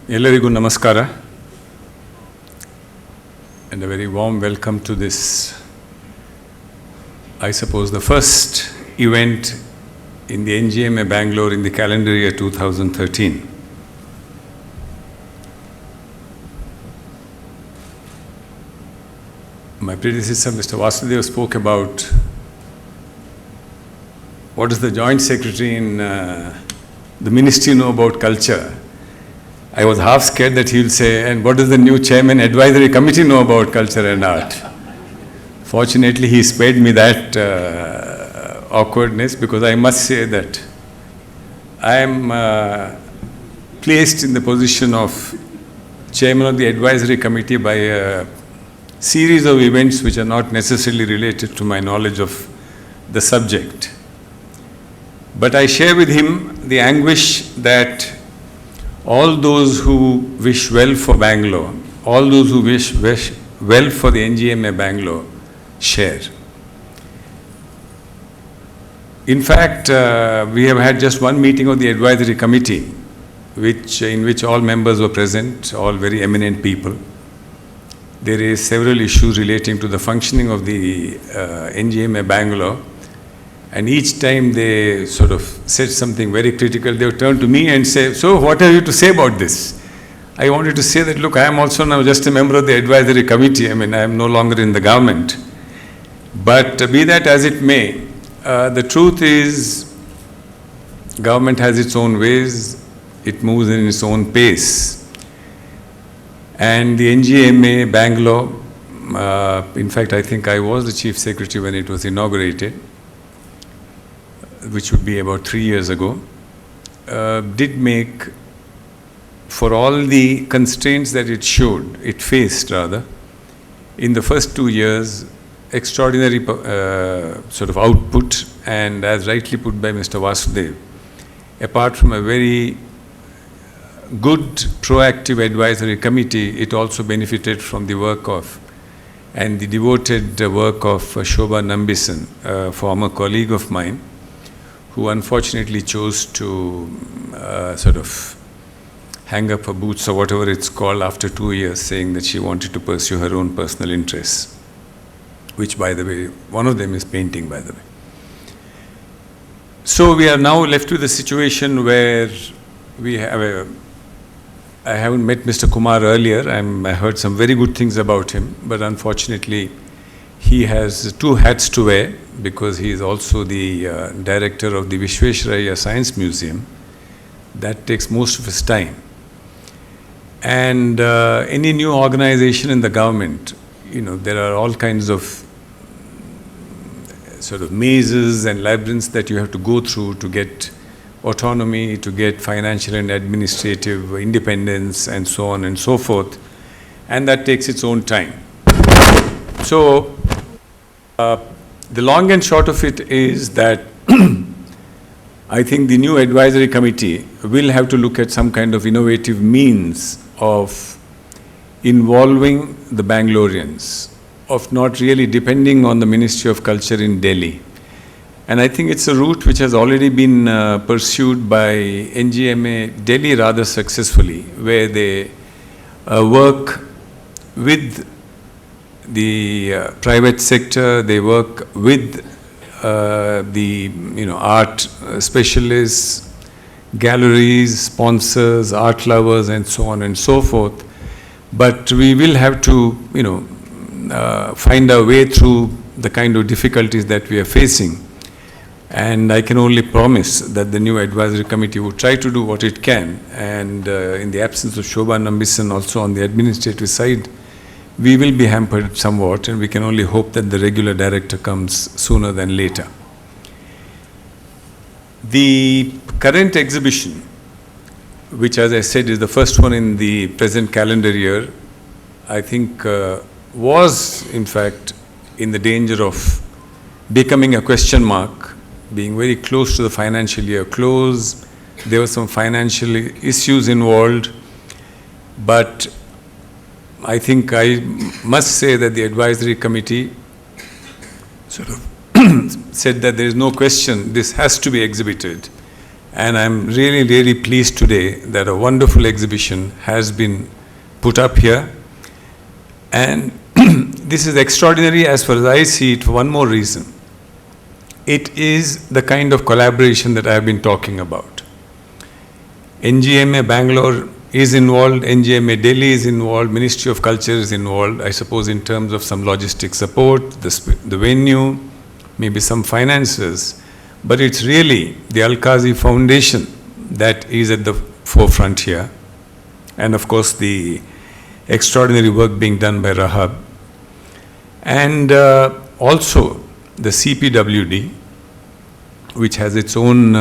Ellarigu Namaskara and a very warm welcome to this, I suppose, the first event in the NGMA Bangalore in the calendar year 2013. My predecessor, Mr. Vasudev, spoke about what does the Joint Secretary in the Ministry know about culture. I was half scared that he will say, and what does the new Chairman Advisory Committee know about culture and art? Fortunately, he spared me that awkwardness, because I must say that I am placed in the position of Chairman of the Advisory Committee by a series of events which are not necessarily related to my knowledge of the subject. But I share with him the anguish that all those who wish well for Bangalore, all those who wish well for the NGMA Bangalore share. In fact, we have had just one meeting of the advisory committee, in which all members were present, all very eminent people. There is several issues relating to the functioning of the NGMA Bangalore. And each time they sort of said something very critical, they would turn to me and say, so what have you to say about this? I wanted to say that, look, I am also now just a member of the advisory committee. I mean, I am no longer in the government. But be that as it may, the truth is, government has its own ways, it moves in its own pace. And the NGMA Bangalore, in fact, I think I was the Chief Secretary when it was inaugurated, which would be about 3 years ago, did make, for all the constraints that it faced rather, in the first 2 years, extraordinary sort of output, and as rightly put by Mr. Vasudev, apart from a very good proactive advisory committee, it also benefited from the work of, and the devoted work of Shobha Nambison, a former colleague of mine, who unfortunately chose to sort of hang up her boots or whatever it's called after 2 years, saying that she wanted to pursue her own personal interests, which, by the way, one of them is painting, by the way. So we are now left with a situation where we have I haven't met Mr. Kumar earlier. I heard some very good things about him, but unfortunately he has two hats to wear, because he is also the director of the Vishwesvaraya Science Museum. That takes most of his time. And any new organization in the government, there are all kinds of sort of mazes and labyrinths that you have to go through to get autonomy, to get financial and administrative independence, and so on and so forth. And that takes its own time. So, the long and short of it is that I think the new advisory committee will have to look at some kind of innovative means of involving the Bangaloreans, of not really depending on the Ministry of Culture in Delhi. And I think it's a route which has already been pursued by NGMA Delhi rather successfully, where they work with the private sector, they work with the art specialists, galleries, sponsors, art lovers, and so on and so forth. But we will have to find our way through the kind of difficulties that we are facing. And I can only promise that the new advisory committee will try to do what it can. And in the absence of Shobha Nambison also on the administrative side, we will be hampered somewhat, and we can only hope that the regular director comes sooner than later. The current exhibition, which, as I said, is the first one in the present calendar year, I think was, in fact, in the danger of becoming a question mark, being very close to the financial year close. There were some financial issues involved, but I think I must say that the advisory committee sort of said that there is no question, this has to be exhibited. And I'm really, really pleased today that a wonderful exhibition has been put up here. And this is extraordinary as far as I see it for one more reason. It is the kind of collaboration that I have been talking about. NGMA Bangalore is involved, NGMA Delhi is involved, Ministry of Culture is involved, I suppose in terms of some logistic support, the venue, maybe some finances. But it's really the Al-Qazi Foundation that is at the forefront here. And of course the extraordinary work being done by Rahab. And also the CPWD, which has its own,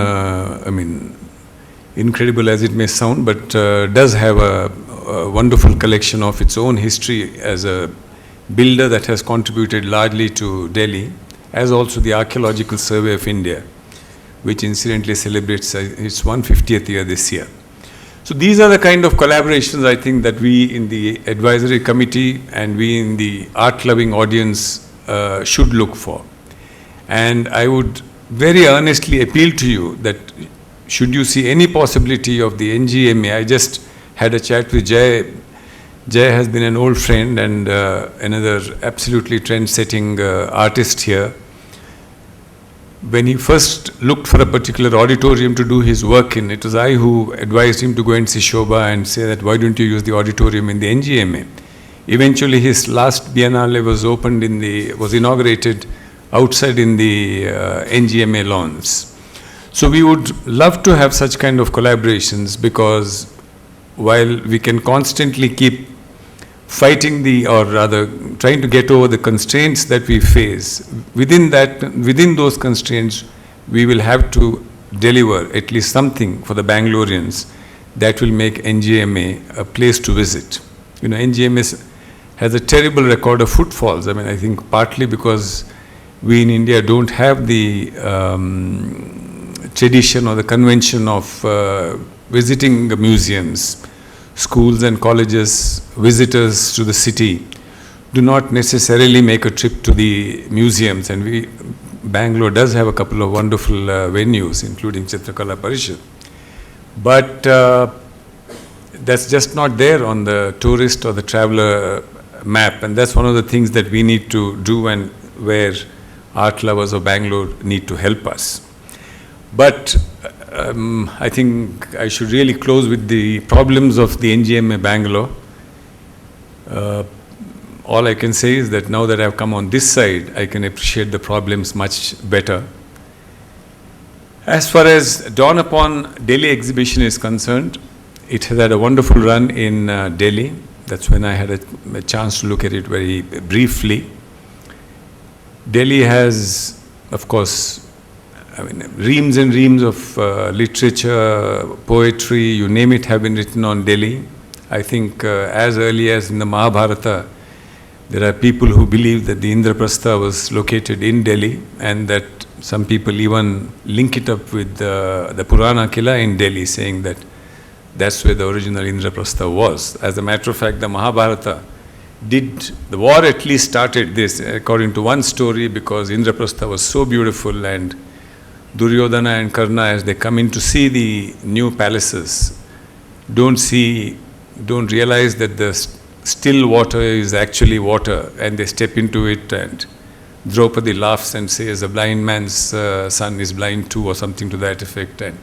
incredible as it may sound, but does have a wonderful collection of its own history as a builder that has contributed largely to Delhi, as also the Archaeological Survey of India, which incidentally celebrates its 150th year this year. So these are the kind of collaborations I think that we in the advisory committee and we in the art-loving audience should look for. And I would very earnestly appeal to you that should you see any possibility of the NGMA, I just had a chat with Jay. Jay has been an old friend and another absolutely trend-setting artist here. When he first looked for a particular auditorium to do his work in, it was I who advised him to go and see Shobha and say that why don't you use the auditorium in the NGMA. Eventually his last Biennale was inaugurated outside in the NGMA lawns. So we would love to have such kind of collaborations, because while we can constantly keep fighting or rather trying to get over the constraints that we face, within those constraints, we will have to deliver at least something for the Bangaloreans that will make NGMA a place to visit. You know, NGMA has a terrible record of footfalls. I mean, I think partly because we in India don't have the tradition or the convention of visiting the museums. Schools and colleges, visitors to the city do not necessarily make a trip to the museums, and Bangalore does have a couple of wonderful venues, including Chitrakala Parishad. But that's just not there on the tourist or the traveler map, and that's one of the things that we need to do, and where art lovers of Bangalore need to help us. But I think I should really close with the problems of the NGMA Bangalore. All I can say is that now that I've come on this side, I can appreciate the problems much better. As far as Dawn Upon Delhi exhibition is concerned, it has had a wonderful run in Delhi. That's when I had a chance to look at it very briefly. Delhi has, of course, reams and reams of literature, poetry, you name it, have been written on Delhi. I think as early as in the Mahabharata, there are people who believe that the Indraprastha was located in Delhi, and that some people even link it up with the Purana Kila in Delhi, saying that that's where the original Indraprastha was. As a matter of fact, the Mahabharata the war at least started this, according to one story, because Indraprastha was so beautiful, and Duryodhana and Karna, as they come in to see the new palaces, don't realize that the still water is actually water, and they step into it, and Draupadi laughs and says, a blind man's son is blind too, or something to that effect, and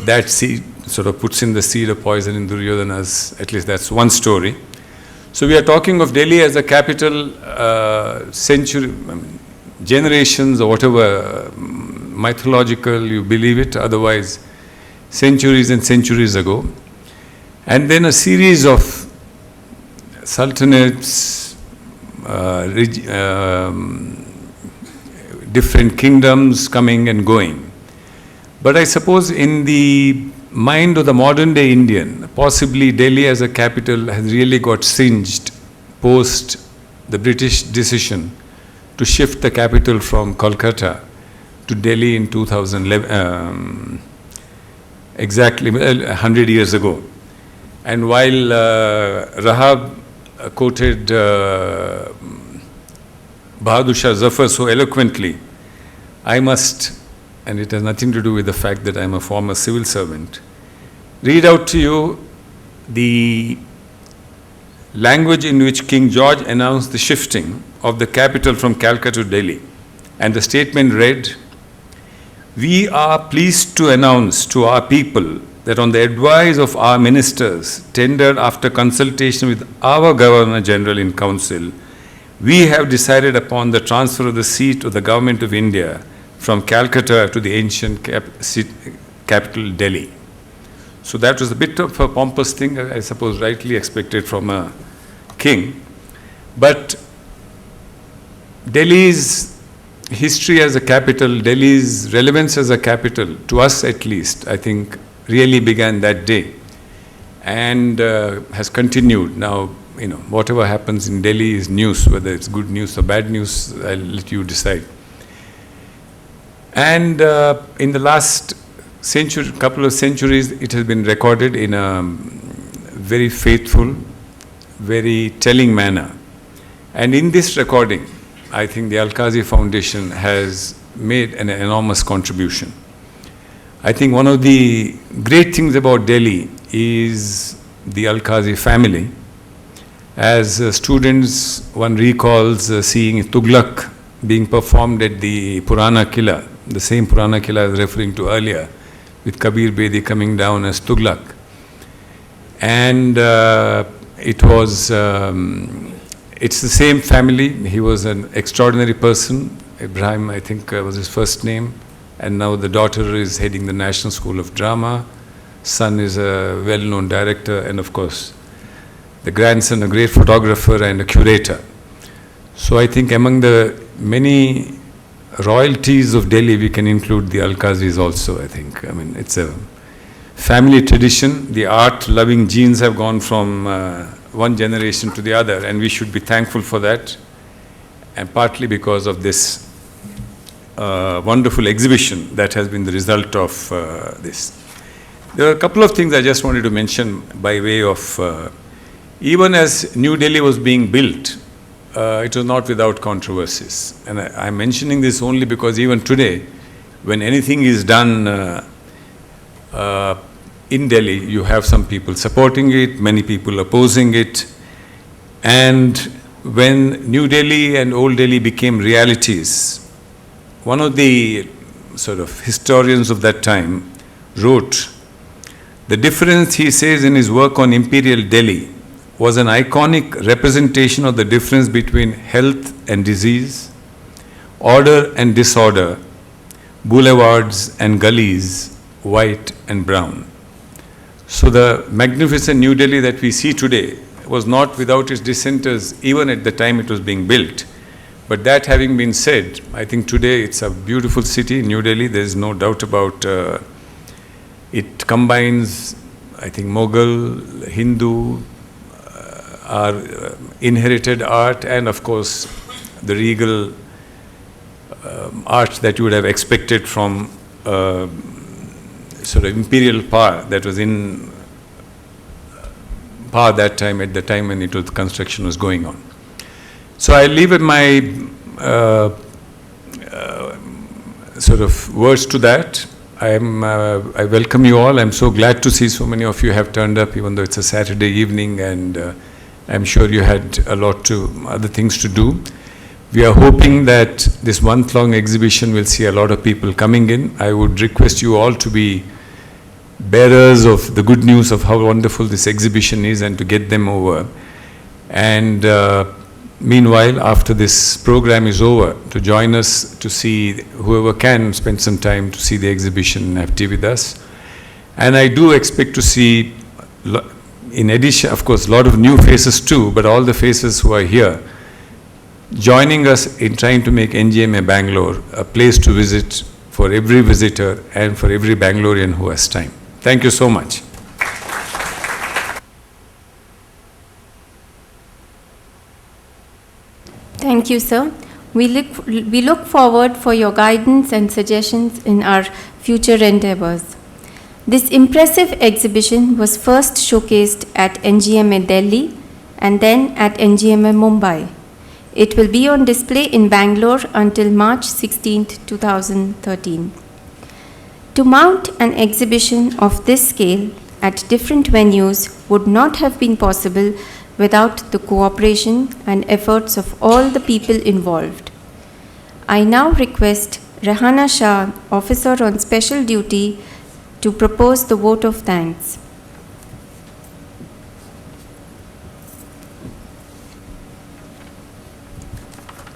that seed sort of puts in the seed of poison in Duryodhana's, at least that's one story. So we are talking of Delhi as a capital generations or whatever, mythological, you believe it, otherwise centuries and centuries ago. And then a series of sultanates, different kingdoms coming and going. But I suppose in the mind of the modern day Indian, possibly Delhi as a capital has really got singed post the British decision to shift the capital from Kolkata to Delhi in 2011, exactly 100 years ago. And while Rahab quoted Bahadur Shah Zafar so eloquently, I must and it has nothing to do with the fact that I'm a former civil servant, read out to you the language in which King George announced the shifting of the capital from Calcutta to Delhi. And the statement read, "We are pleased to announce to our people that on the advice of our ministers, tendered after consultation with our Governor General in Council, we have decided upon the transfer of the seat of the Government of India from Calcutta to the ancient capital Delhi." So that was a bit of a pompous thing, I suppose rightly expected from a king. But Delhi's history as a capital, Delhi's relevance as a capital, to us at least, I think really began that day and has continued. Now, whatever happens in Delhi is news, whether it's good news or bad news, I'll let you decide. And in the last couple of centuries, it has been recorded in a very faithful, very telling manner. And in this recording, I think the Al-Qazi Foundation has made an enormous contribution. I think one of the great things about Delhi is the Al-Qazi family. As students, one recalls seeing Tughlaq being performed at the Purana Killa, the same Purana Killa I was referring to earlier, with Kabir Bedi coming down as Tughlaq. And it's the same family. He was an extraordinary person. Ibrahim, I think, was his first name. And now the daughter is heading the National School of Drama. Son is a well-known director. And of course, the grandson, a great photographer and a curator. So I think among the many royalties of Delhi, we can include the Al-Qazis also, I think. I mean, it's a family tradition. The art-loving genes have gone from one generation to the other, and we should be thankful for that, and partly because of this wonderful exhibition that has been the result of this. There are a couple of things I just wanted to mention by way of, even as New Delhi was being built, it was not without controversies. And I'm mentioning this only because even today, when anything is done in Delhi, you have some people supporting it, many people opposing it. And when New Delhi and Old Delhi became realities, one of the sort of historians of that time wrote, the difference, he says in his work on Imperial Delhi, was an iconic representation of the difference between health and disease, order and disorder, boulevards and gullies, white and brown. So the magnificent New Delhi that we see today was not without its dissenters even at the time it was being built. But that having been said, I think today it's a beautiful city, New Delhi. There is no doubt about it. Combines, I think, Mughal, Hindu, our inherited art, and of course the regal art that you would have expected from sort of imperial power that was in power that time, at the time when construction was going on. So I leave it my sort of words to that. I welcome you all. I'm so glad to see so many of you have turned up, even though it's a Saturday evening, and I'm sure you had a lot other things to do. We are hoping that this month-long exhibition will see a lot of people coming in. I would request you all to be bearers of the good news of how wonderful this exhibition is and to get them over. And meanwhile, after this program is over, to join us to see, whoever can spend some time to see the exhibition and have tea with us. And I do expect to see, in addition, of course, a lot of new faces too, but all the faces who are here, joining us in trying to make NGMA Bangalore a place to visit for every visitor and for every Bangalorean who has time. Thank you so much. Thank you, sir. We look forward for your guidance and suggestions in our future endeavors. This impressive exhibition was first showcased at NGMA Delhi and then at NGMA Mumbai. It will be on display in Bangalore until March 16, 2013. To mount an exhibition of this scale at different venues would not have been possible without the cooperation and efforts of all the people involved. I now request Rehana Shah, Officer on Special Duty, to propose the vote of thanks.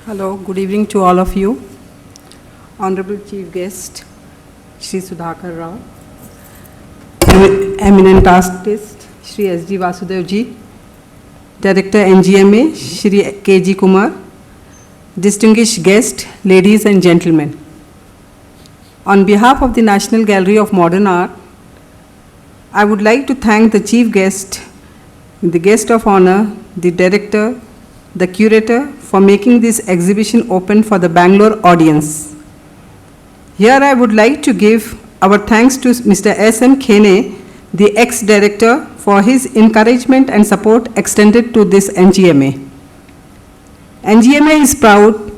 Hello, good evening to all of you. Honorable Chief Guest, Shri Sudhakar Rao, Eminent Artist, Shri S.G. Vasudev Ji, Director NGMA, Shri K.G. Kumar, distinguished guests, ladies and gentlemen. On behalf of the National Gallery of Modern Art, I would like to thank the Chief Guest, the Guest of Honor, the Director, the Curator for making this exhibition open for the Bangalore audience. Here I would like to give our thanks to Mr. S.M. Khene, the ex-director, for his encouragement and support extended to this NGMA. NGMA is proud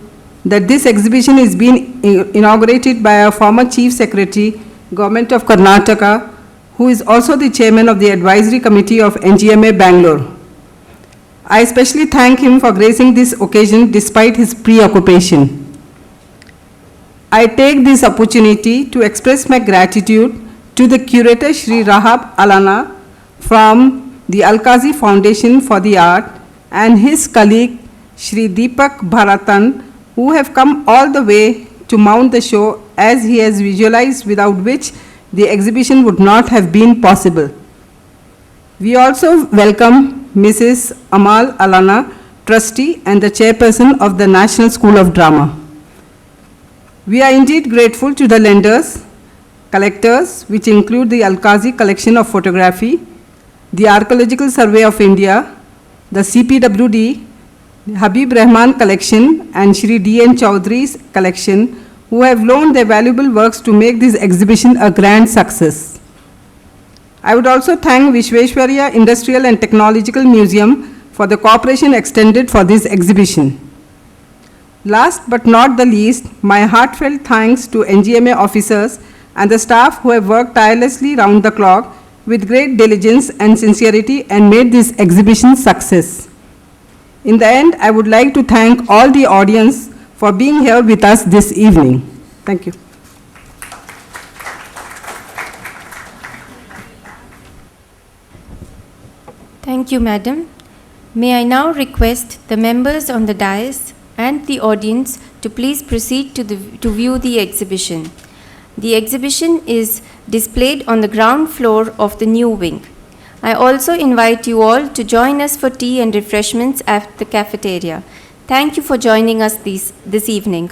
that this exhibition is being inaugurated by our former Chief Secretary, Government of Karnataka, who is also the Chairman of the Advisory Committee of NGMA Bangalore. I especially thank him for gracing this occasion despite his preoccupation. I take this opportunity to express my gratitude to the curator Shri Rahab Alana from the Alkazi Foundation for the Art and his colleague Shri Deepak Bharatan, who have come all the way to mount the show as he has visualized, without which the exhibition would not have been possible. We also welcome Mrs. Amal Alana, Trustee and the Chairperson of the National School of Drama. We are indeed grateful to the lenders, collectors, which include the Alkazi Collection of Photography, the Archaeological Survey of India, the CPWD, the Habib Rahman Collection, and Shri D.N. Chaudhry's collection, who have loaned their valuable works to make this exhibition a grand success. I would also thank Vishveshwarya Industrial and Technological Museum for the cooperation extended for this exhibition. Last but not the least, my heartfelt thanks to NGMA officers and the staff who have worked tirelessly round the clock with great diligence and sincerity and made this exhibition success. In the end, I would like to thank all the audience for being here with us this evening. Thank you. Thank you, Madam. May I now request the members on the dais and the audience to please proceed to view the exhibition. The exhibition is displayed on the ground floor of the new wing. I also invite you all to join us for tea and refreshments at the cafeteria. Thank you for joining us this evening.